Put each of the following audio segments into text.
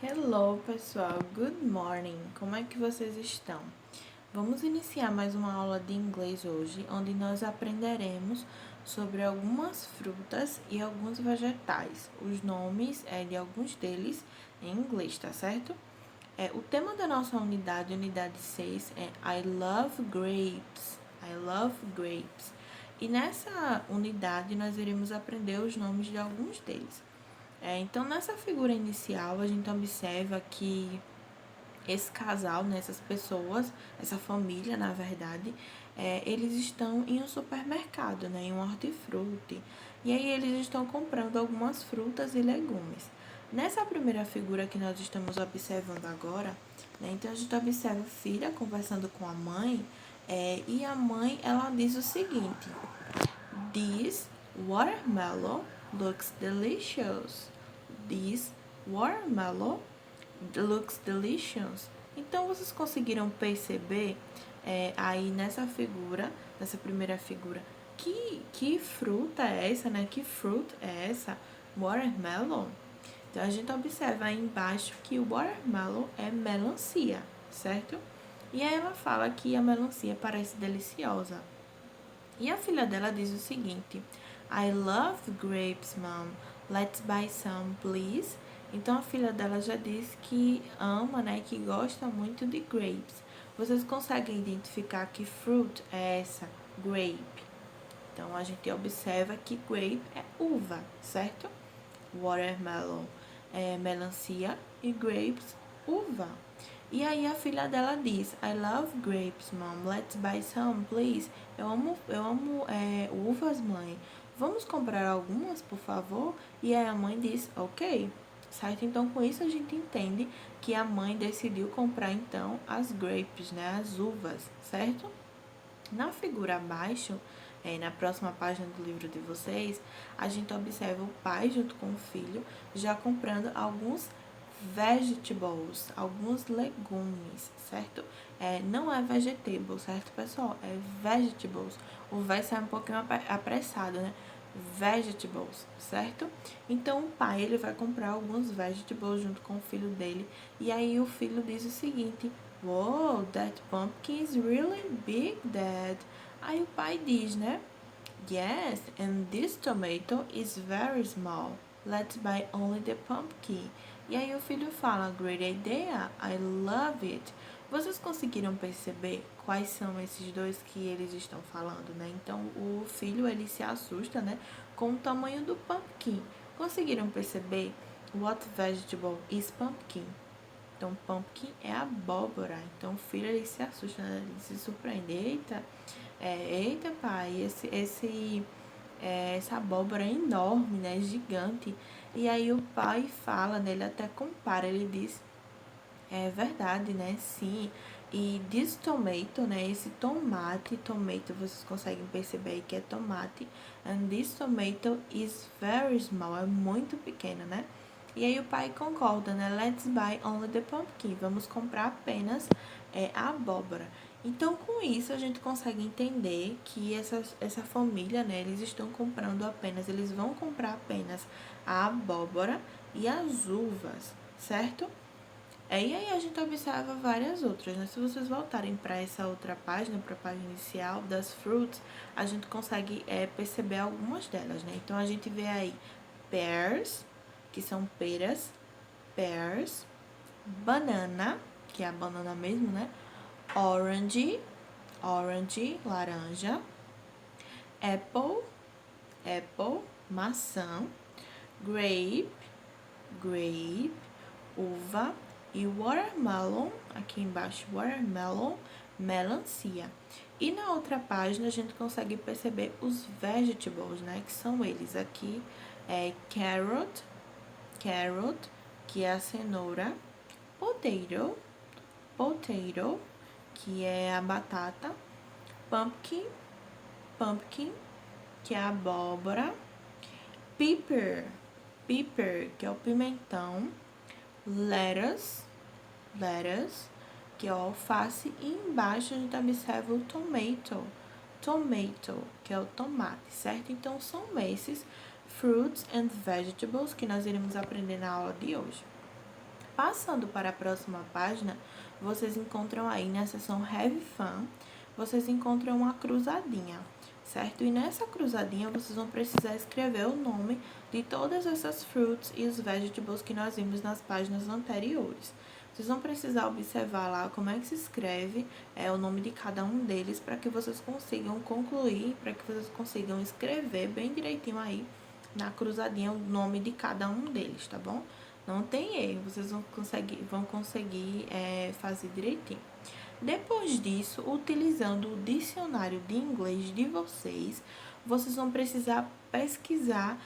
Hello, pessoal. Good morning. Como é que vocês estão? Vamos iniciar mais uma aula de inglês hoje, onde nós aprenderemos sobre algumas frutas e alguns vegetais. Os nomes de alguns deles em inglês, tá certo? O tema da nossa unidade 6, é I love grapes. I love grapes. E nessa unidade nós iremos aprender os nomes de alguns deles. Então, nessa figura inicial, a gente observa que esse casal, né, essas pessoas, essa família, na verdade, eles estão em um supermercado, né, em um hortifruti. E aí eles estão comprando algumas frutas e legumes. Nessa primeira figura que nós estamos observando agora, né, então a gente observa a filha conversando com a mãe, e a mãe, ela diz o seguinte: This watermelon looks delicious. This watermelon looks delicious. Então, vocês conseguiram perceber aí nessa primeira figura, que fruta é essa, né? Que fruit é essa? Watermelon. Então, a gente observa aí embaixo que o watermelon é melancia, certo? E aí ela fala que a melancia parece deliciosa. E a filha dela diz o seguinte: I love grapes, mom. Let's buy some, please. Então a filha dela já diz que ama, né, que gosta muito de grapes. Vocês conseguem identificar que fruit é essa? Grape. Então a gente observa que grape é uva, certo? Watermelon é melancia e grapes, uva. E aí a filha dela diz: I love grapes, mom. Let's buy some, please. Eu amo uvas, mãe. Vamos comprar algumas, por favor? E aí a mãe diz: ok. Certo? Então, com isso a gente entende que a mãe decidiu comprar, então, as grapes, né? As uvas, certo? Na figura abaixo, na próxima página do livro de vocês, a gente observa o pai junto com o filho já comprando alguns vegetables, alguns legumes, certo? Não é vegetable, certo, pessoal? É vegetables. O V sai um pouquinho apressado, né? Vegetables, certo? Então, o pai, ele vai comprar alguns vegetables junto com o filho dele. E aí, o filho diz o seguinte: Wow, that pumpkin is really big, Dad. Aí o pai diz, né? Yes, and this tomato is very small. Let's buy only the pumpkin. E aí o filho fala, Great idea, I love it. Vocês conseguiram perceber quais são esses dois que eles estão falando, né? Então o filho, ele se assusta, né, com o tamanho do pumpkin. Conseguiram perceber? What vegetable is pumpkin? Então, pumpkin é abóbora. Então, o filho, ele se assusta, né? Ele se surpreende. Eita, pai, essa abóbora é enorme, né? Gigante. E aí o pai fala, né? Ele até compara, ele diz: é verdade, né? Sim. E this tomato, né? Esse tomato, vocês conseguem perceber aí que é tomate. And this tomato is very small, é muito pequeno, né? E aí o pai concorda, né? Let's buy only the pumpkin. Vamos comprar apenas a abóbora. Então, com isso, a gente consegue entender que essa família, né? Eles vão comprar apenas a abóbora e as uvas, certo? E aí a gente observa várias outras, né? Se vocês voltarem para essa outra página, para a página inicial das fruits, a gente consegue perceber algumas delas, né? Então a gente vê aí pears, que são peras, pears, banana, que é a banana mesmo, né? Orange, laranja, apple, maçã, grape, uva e watermelon, aqui embaixo, watermelon, melancia. E na outra página a gente consegue perceber os vegetables, né? Que são eles aqui, carrot, que é a cenoura, potato, que é a batata, pumpkin, que é a abóbora, pepper, que é o pimentão, lettuce, que é o alface, e embaixo a gente observa o tomato, que é o tomate, certo? Então, são esses fruits and vegetables que nós iremos aprender na aula de hoje. Passando para a próxima página, vocês encontram aí na seção Have Fun, vocês encontram uma cruzadinha, certo? E nessa cruzadinha, vocês vão precisar escrever o nome de todas essas fruits e os vegetables que nós vimos nas páginas anteriores. Vocês vão precisar observar lá como é que se escreve o nome de cada um deles para que vocês consigam concluir, para que vocês consigam escrever bem direitinho aí na cruzadinha o nome de cada um deles, tá bom? Não tem erro, vocês vão conseguir fazer direitinho. Depois disso, utilizando o dicionário de inglês de vocês, vocês vão precisar pesquisar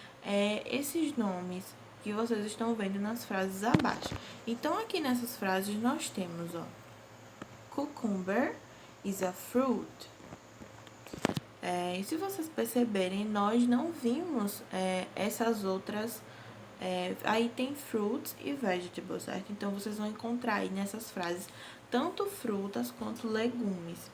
esses nomes que vocês estão vendo nas frases abaixo. Então, aqui nessas frases nós temos, ó, cucumber is a fruit. E se vocês perceberem, nós não vimos essas outras. Aí tem fruits e vegetables, certo? Então, vocês vão encontrar aí nessas frases tanto frutas quanto legumes.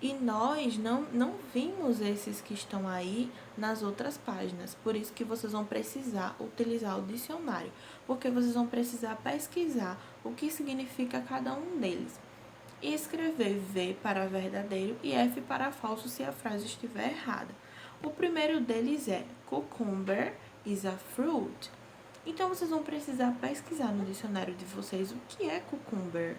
E nós não vimos esses que estão aí nas outras páginas. Por isso que vocês vão precisar utilizar o dicionário. Porque vocês vão precisar pesquisar o que significa cada um deles. E escrever V para verdadeiro e F para falso se a frase estiver errada. O primeiro deles é cucumber is a fruit. Então, vocês vão precisar pesquisar no dicionário de vocês o que é cucumber.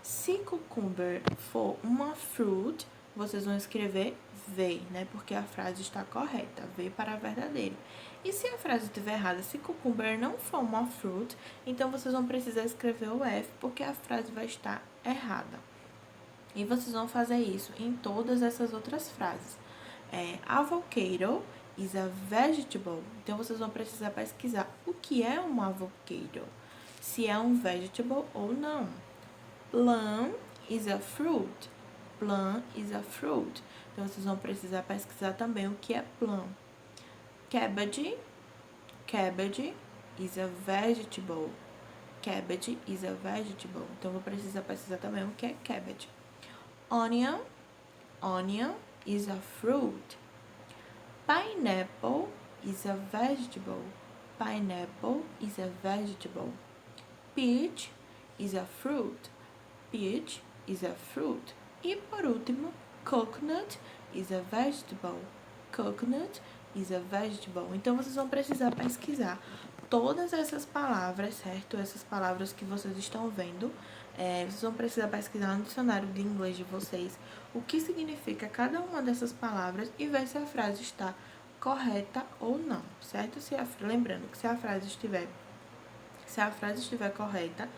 Se cucumber for uma fruit, vocês vão escrever V, né? Porque a frase está correta, V para verdadeiro. E se a frase estiver errada, se cucumber não for uma fruit, então vocês vão precisar escrever o F, porque a frase vai estar errada. E vocês vão fazer isso em todas essas outras frases. Avocado is a vegetable. Então, vocês vão precisar pesquisar o que é um avocado, se é um vegetable ou não. Plum is a fruit. Plum is a fruit. Então, vocês vão precisar pesquisar também o que é plum. Cabbage is a vegetable. Cabbage is a vegetable. Então, vou precisar pesquisar também o que é cabbage. Onion is a fruit. Pineapple is a vegetable. Pineapple is a vegetable. Peach is a fruit. Peach is a fruit. E por último, coconut is a vegetable. Coconut is a vegetable. Então, vocês vão precisar pesquisar todas essas palavras, certo? Essas palavras que vocês estão vendo. Vocês vão precisar pesquisar no dicionário de inglês de vocês o que significa cada uma dessas palavras e ver se a frase está correta ou não, certo? Lembrando que se a frase estiver correta,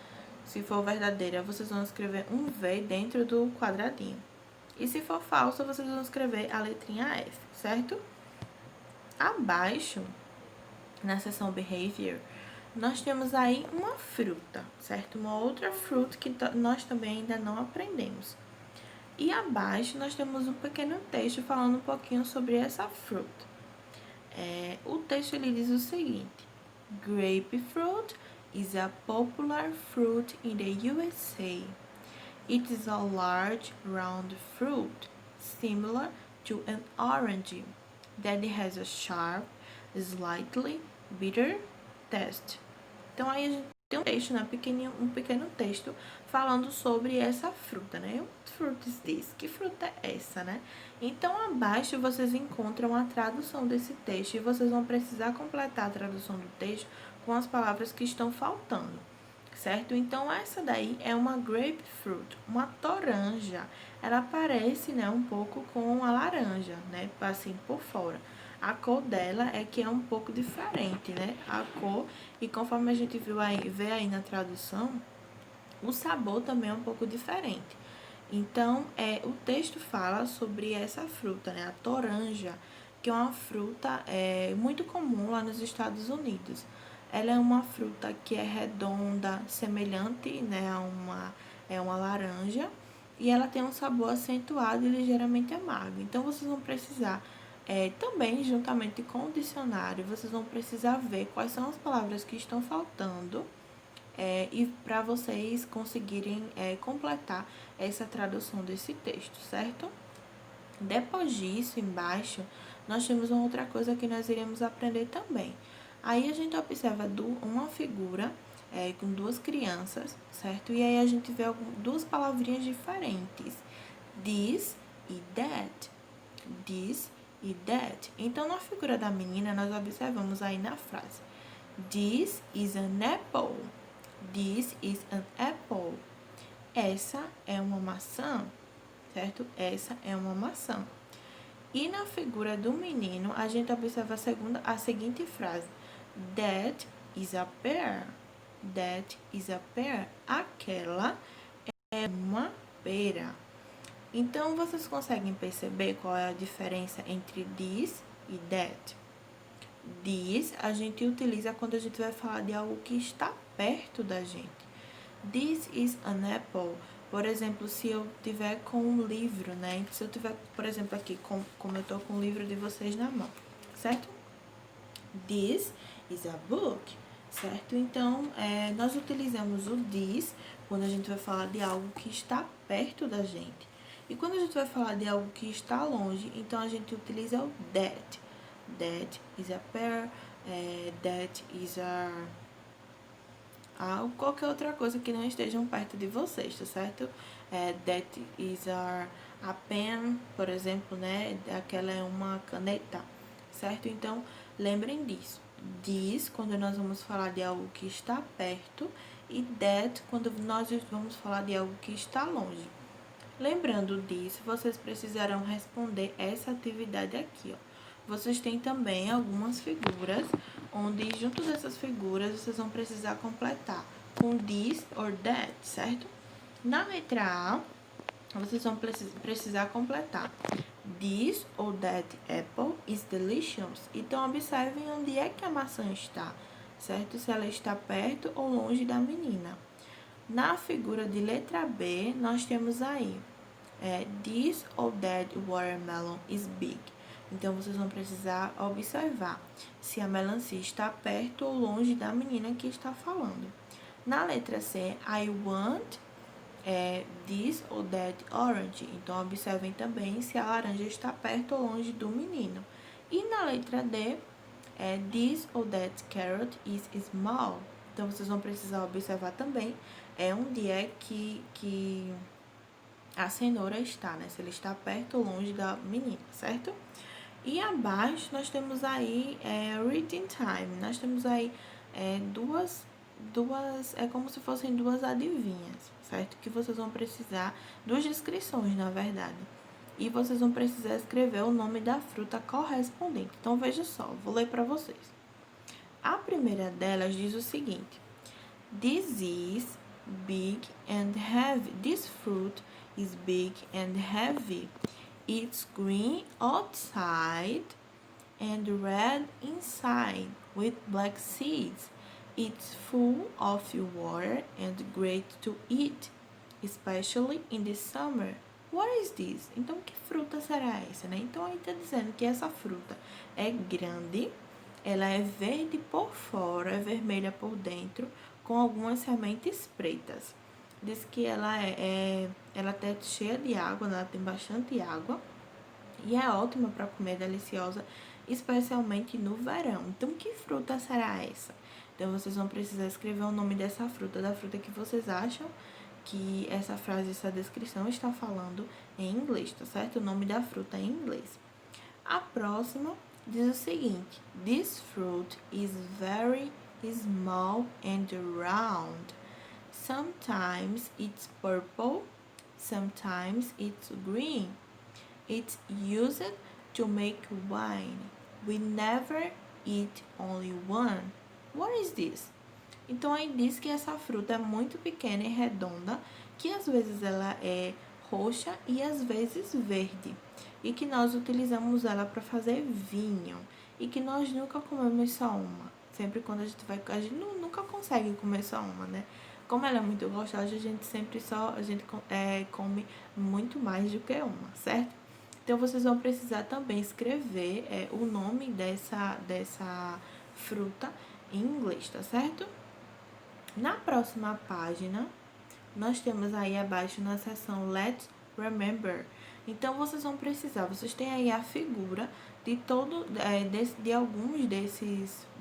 se for verdadeira, vocês vão escrever um V dentro do quadradinho. E se for falsa, vocês vão escrever a letrinha F, certo? Abaixo, na seção Behavior, nós temos aí uma fruta, certo? Uma outra fruta que nós também ainda não aprendemos. E abaixo nós temos um pequeno texto falando um pouquinho sobre essa fruta. O texto ele diz o seguinte: Grapefruit is a popular fruit in the USA. It is a large round fruit, similar to an orange, that has a sharp, slightly bitter taste. Então, aí a gente tem um texto, né, um pequeno texto falando sobre essa fruta, né? What fruit is this? Que fruta é essa, né? Então, abaixo vocês encontram a tradução desse texto e vocês vão precisar completar a tradução do texto com as palavras que estão faltando, certo? Então, essa daí é uma grapefruit, uma toranja. Ela parece, né, um pouco com a laranja, né, assim, por fora. A cor dela é que é um pouco diferente, né? A cor, e conforme a gente vê aí na tradução, o sabor também é um pouco diferente. Então, o texto fala sobre essa fruta, né? A toranja, que é uma fruta muito comum lá nos Estados Unidos. Ela é uma fruta que é redonda, semelhante, né, a uma laranja, e ela tem um sabor acentuado e ligeiramente amargo. Então, vocês vão precisar também, juntamente com o dicionário, vocês vão precisar ver quais são as palavras que estão faltando e para vocês conseguirem completar essa tradução desse texto, certo? Depois disso, embaixo, nós temos uma outra coisa que nós iremos aprender também. Aí a gente observa uma figura com duas crianças, certo? E aí a gente vê duas palavrinhas diferentes, this e that, this e that. Então, na figura da menina, nós observamos aí na frase, this is an apple, this is an apple. Essa é uma maçã, certo? Essa é uma maçã. E na figura do menino, a gente observa a seguinte frase, that is a pear. That is a pear. Aquela é uma pera. Então, vocês conseguem perceber qual é a diferença entre this e that? This a gente utiliza quando a gente vai falar de algo que está perto da gente. This is an apple. Por exemplo, se eu tiver com um livro, né? Se eu tiver, por exemplo, aqui, como eu tô com o livro de vocês na mão, certo? This is a book, certo? Então, nós utilizamos o this quando a gente vai falar de algo que está perto da gente. E quando a gente vai falar de algo que está longe, então a gente utiliza o that. That is a pear, that is a qualquer outra coisa que não estejam perto de vocês, tá certo? That is a pen, por exemplo, né? Aquela é uma caneta, certo? Então, lembrem disso. This, quando nós vamos falar de algo que está perto, e that, quando nós vamos falar de algo que está longe. Lembrando disso, vocês precisarão responder essa atividade aqui, ó. Vocês têm também algumas figuras, onde junto dessas figuras vocês vão precisar completar com this or that, certo? Na letra A, vocês vão precisar completar this or that apple is delicious. Então, observem onde é que a maçã está, certo? Se ela está perto ou longe da menina. Na figura de letra B, nós temos aí, this or that watermelon is big. Então, vocês vão precisar observar se a melancia está perto ou longe da menina que está falando. Na letra C, I want this or that orange. Então, observem também se a laranja está perto ou longe do menino. E na letra D, this or that carrot is small. Então, vocês vão precisar observar também onde é que a cenoura está, né? Se ele está perto ou longe da menina, certo? E abaixo nós temos aí reading time. Nós temos aí duas, é como se fossem duas adivinhas, certo? Que vocês vão precisar, duas descrições, na verdade. E vocês vão precisar escrever o nome da fruta correspondente. Então, veja só, vou ler para vocês. A primeira delas diz o seguinte: This is big and heavy. This fruit is big and heavy. It's green outside and red inside with black seeds. It's full of water and great to eat, especially in the summer. What is this? Então, que fruta será essa, né? Então, aí tá dizendo que essa fruta é grande, ela é verde por fora, é vermelha por dentro, com algumas sementes pretas. Diz que ela ela tá cheia de água, ela tem bastante água e é ótima para comer, deliciosa, especialmente no verão. Então, que fruta será essa? Então, vocês vão precisar escrever o nome dessa fruta, da fruta que vocês acham que essa frase, essa descrição está falando em inglês, tá certo? O nome da fruta em inglês. A próxima diz o seguinte: This fruit is very small and round. Sometimes it's purple, sometimes it's green. It's used to make wine. We never eat only one. What is this? Então, aí diz que essa fruta é muito pequena e redonda, que às vezes ela é roxa e às vezes verde, e que nós utilizamos ela para fazer vinho, e que nós nunca comemos só uma. Sempre quando a gente nunca consegue comer só uma, né? Como ela é muito gostosa, a gente come muito mais do que uma, certo? Então, vocês vão precisar também escrever o nome dessa fruta em inglês, tá certo? Na próxima página, nós temos aí abaixo na seção Let's Remember, Então, vocês vão precisar, vocês têm aí a figura de alguns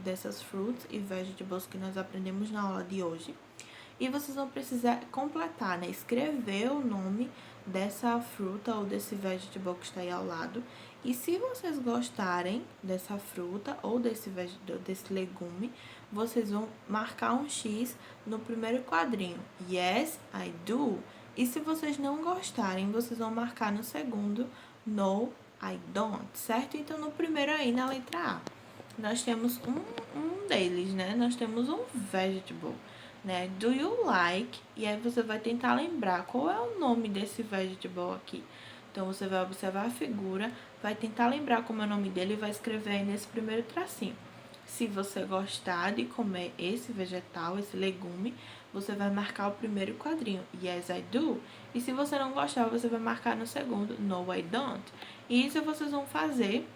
dessas fruits e vegetables que nós aprendemos na aula de hoje. E vocês vão precisar completar, né? Escrever o nome dessa fruta ou desse vegetable que está aí ao lado. E se vocês gostarem dessa fruta ou desse legume, vocês vão marcar um X no primeiro quadrinho. Yes, I do. E se vocês não gostarem, vocês vão marcar no segundo No, I don't, certo? Então, no primeiro aí, na letra A, nós temos um deles, né? Nós temos um vegetable, né? Do you like? E aí você vai tentar lembrar qual é o nome desse vegetable aqui. Então, você vai observar a figura, vai tentar lembrar como é o nome dele e vai escrever aí nesse primeiro tracinho. Se você gostar de comer esse vegetal, esse legume, você vai marcar o primeiro quadrinho, Yes, I do. E se você não gostar, você vai marcar no segundo, No, I don't. E isso vocês vão fazer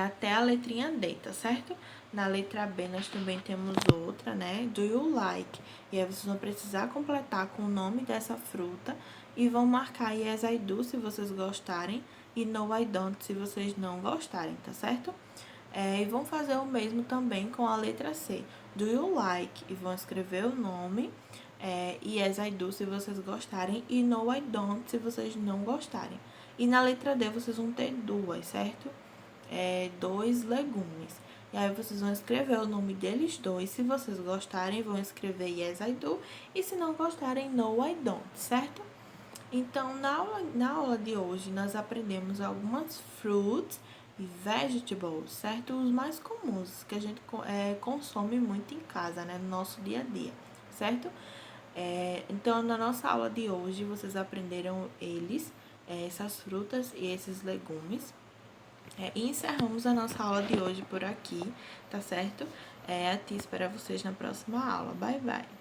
até a letrinha D, tá certo? Na letra B nós também temos outra, né? Do you like? E aí vocês vão precisar completar com o nome dessa fruta e vão marcar Yes, I do se vocês gostarem e No, I don't se vocês não gostarem, tá certo? E vão fazer o mesmo também com a letra C. Do you like? E vão escrever o nome. Yes, I do se vocês gostarem e No, I don't se vocês não gostarem. E na letra D vocês vão ter duas, certo? Dois legumes. E aí vocês vão escrever o nome deles dois. Se vocês gostarem, vão escrever Yes, I do. E se não gostarem, No, I don't, certo? Então, na aula de hoje, nós aprendemos algumas fruits e vegetables, certo? Os mais comuns, que a gente consome muito em casa, né? No nosso dia a dia, certo? Então, na nossa aula de hoje, vocês aprenderam essas frutas e esses legumes. E encerramos a nossa aula de hoje por aqui, tá certo? A Tia espera vocês na próxima aula. Bye, bye!